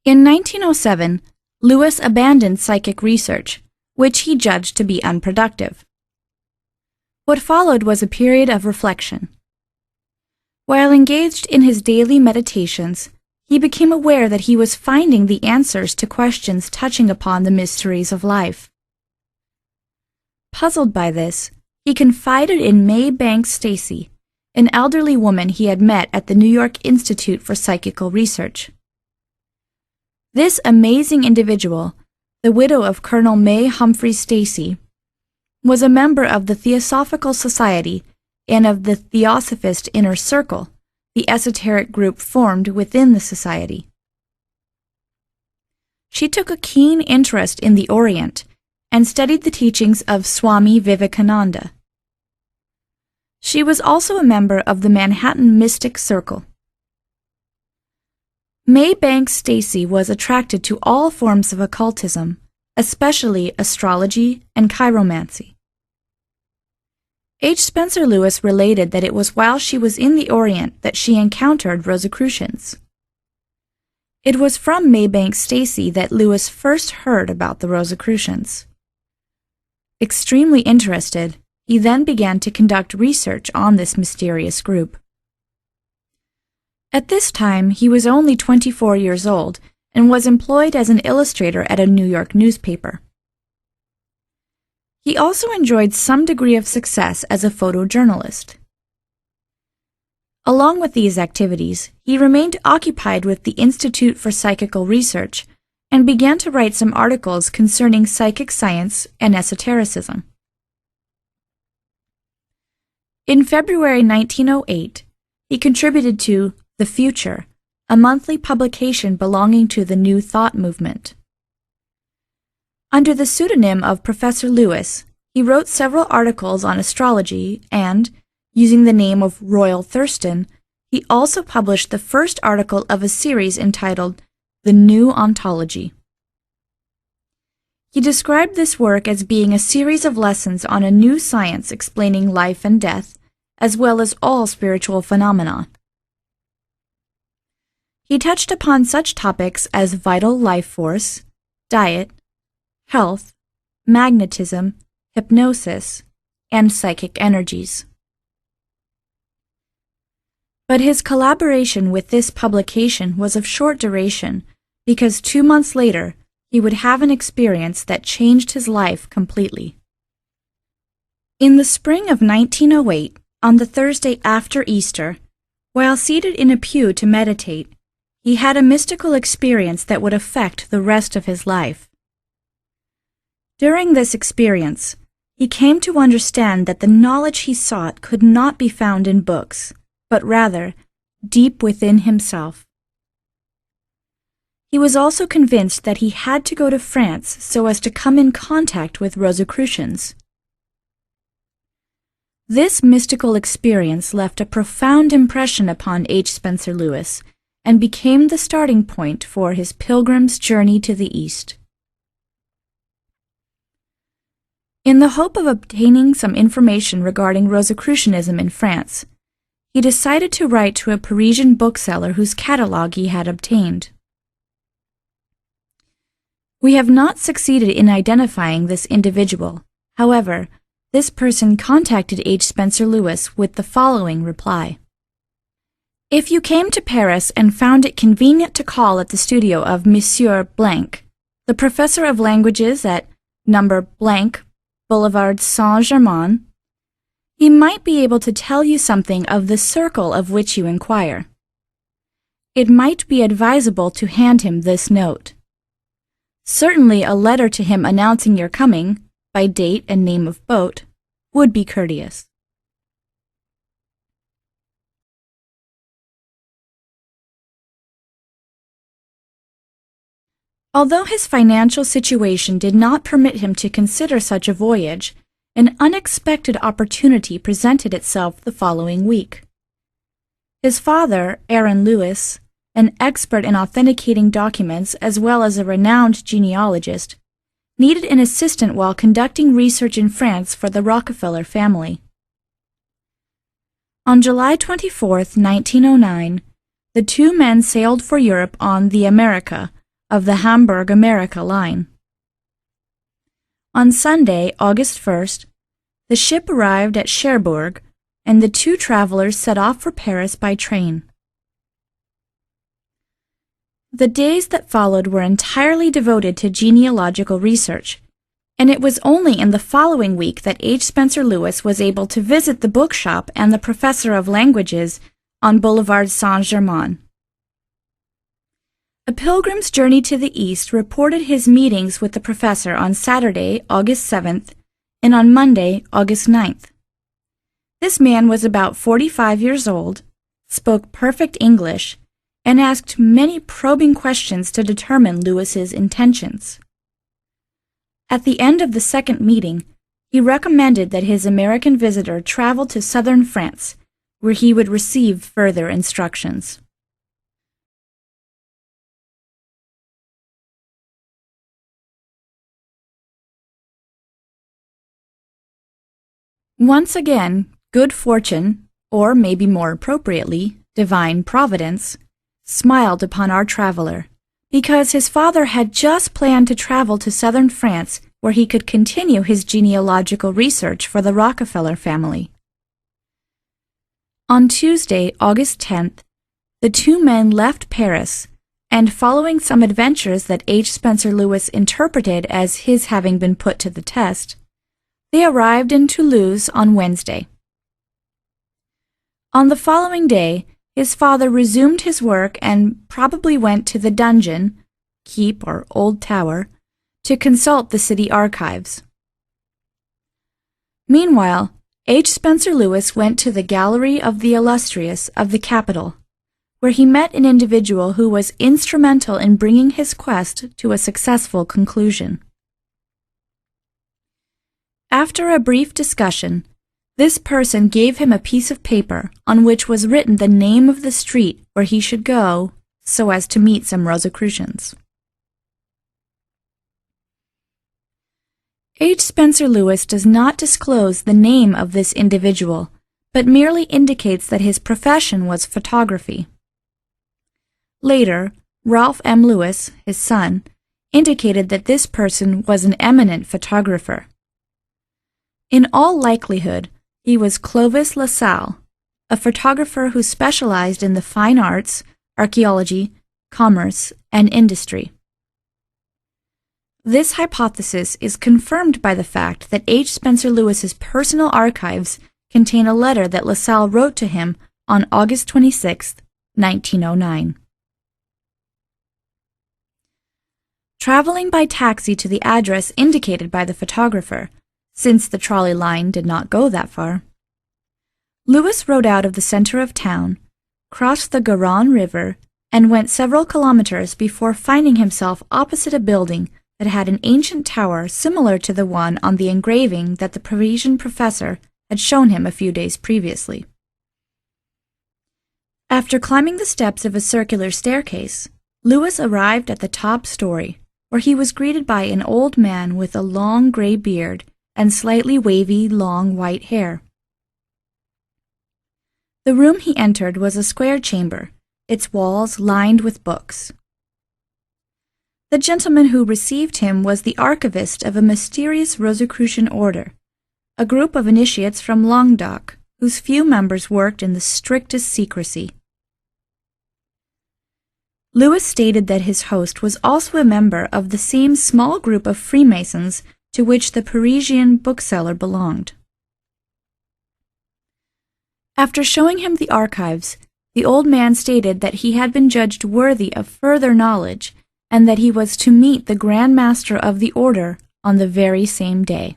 In 1907, Lewis abandoned psychic research, which he judged to be unproductive. What followed was a period of reflection. While engaged in his daily meditations, he became aware that he was finding the answers to questions touching upon the mysteries of life. Puzzled by this, he confided in May Banks Stacy, an elderly woman he had met at the New York Institute for Psychical Research. This amazing individual, the widow of Colonel May Humphrey Stacy, was a member of the Theosophical Society and of the Theosophist Inner Circle, the esoteric group formed within the society. She took a keen interest in the Orient and studied the teachings of Swami Vivekananda. She was also a member of the Manhattan Mystic Circle. May Banks Stacy was attracted to all forms of occultism, especially astrology and chiromancy. H. Spencer Lewis related that it was while she was in the Orient that she encountered Rosicrucians. It was from May Banks Stacy that Lewis first heard about the Rosicrucians. Extremely interested, he then began to conduct research on this mysterious group. At this time, he was only 24 years old and was employed as an illustrator at a New York newspaper. He also enjoyed some degree of success as a photojournalist. Along with these activities, he remained occupied with the Institute for Psychical Research and began to write some articles concerning psychic science and esotericism. In February 1908, he contributed to The Future, a monthly publication belonging to the New Thought movement. Under the pseudonym of Professor Lewis, he wrote several articles on astrology and, using the name of Royal Thurston, he also published the first article of a series entitled The New Ontology. He described this work as being a series of lessons on a new science explaining life and death, as well as all spiritual phenomena. He touched upon such topics as vital life force, diet, health, magnetism, hypnosis, and psychic energies. But his collaboration with this publication was of short duration because 2 months later he would have an experience that changed his life completely. In the spring of 1908, on the Thursday after Easter, while seated in a pew to meditate, he had a mystical experience that would affect the rest of his life. During this experience, he came to understand that the knowledge he sought could not be found in books, but rather deep within himself. He was also convinced that he had to go to France so as to come in contact with Rosicrucians. This mystical experience left a profound impression upon H. Spencer Lewis and became the starting point for his pilgrim's journey to the East. In the hope of obtaining some information regarding Rosicrucianism in France, he decided to write to a Parisian bookseller whose catalogue he had obtained. We have not succeeded in identifying this individual. However, this person contacted H. Spencer Lewis with the following reply. If you came to Paris and found it convenient to call at the studio of Monsieur Blanc, the professor of languages at number blank Boulevard Saint-Germain, he might be able to tell you something of the circle of which you inquire. It might be advisable to hand him this note. Certainly a letter to him announcing your coming, by date and name of boat, would be courteous. Although his financial situation did not permit him to consider such a voyage, an unexpected opportunity presented itself the following week. His father, Aaron Lewis, an expert in authenticating documents as well as a renowned genealogist, needed an assistant while conducting research in France for the Rockefeller family. On July 24, 1909, the two men sailed for Europe on the America, of the Hamburg-America line. On Sunday, August 1st, the ship arrived at Cherbourg, and the two travelers set off for Paris by train. The days that followed were entirely devoted to genealogical research, and it was only in the following week that H. Spencer Lewis was able to visit the bookshop and the professor of languages on Boulevard Saint-Germain. A Pilgrim's Journey to the East reported his meetings with the professor on Saturday, August 7th, and on Monday, August 9th. This man was about 45 years old, spoke perfect English, and asked many probing questions to determine Lewis's intentions. At the end of the second meeting, he recommended that his American visitor travel to southern France, where he would receive further instructions. Once again, good fortune, or maybe more appropriately, divine providence, smiled upon our traveler, because his father had just planned to travel to southern France where he could continue his genealogical research for the Rockefeller family. On Tuesday, August 10th, the two men left Paris, and following some adventures that H. Spencer Lewis interpreted as his having been put to the test, they arrived in Toulouse on Wednesday. On the following day, his father resumed his work and probably went to the dungeon, keep or old tower, to consult the city archives. Meanwhile, H. Spencer Lewis went to the Gallery of the Illustrious of the capital, where he met an individual who was instrumental in bringing his quest to a successful conclusion. After a brief discussion, this person gave him a piece of paper on which was written the name of the street where he should go so as to meet some Rosicrucians. H. Spencer Lewis does not disclose the name of this individual, but merely indicates that his profession was photography. Later, Ralph M. Lewis, his son, indicated that this person was an eminent photographer. In all likelihood, he was Clovis LaSalle, a photographer who specialized in the fine arts, archaeology, commerce, and industry. This hypothesis is confirmed by the fact that H. Spencer Lewis's personal archives contain a letter that LaSalle wrote to him on August 26, 1909. Traveling by taxi to the address indicated by the photographer, since the trolley line did not go that far, Lewis rode out of the center of town, crossed the Garonne River, and went several kilometers before finding himself opposite a building that had an ancient tower similar to the one on the engraving that the Parisian professor had shown him a few days previously. After climbing the steps of a circular staircase, Lewis arrived at the top story, where he was greeted by an old man with a long gray beard and slightly wavy, long white hair. The room he entered was a square chamber, its walls lined with books. The gentleman who received him was the archivist of a mysterious Rosicrucian order, a group of initiates from Languedoc, whose few members worked in the strictest secrecy. Lewis stated that his host was also a member of the same small group of Freemasons to which the Parisian bookseller belonged. After showing him the archives, the old man stated that he had been judged worthy of further knowledge and that he was to meet the Grand Master of the Order on the very same day.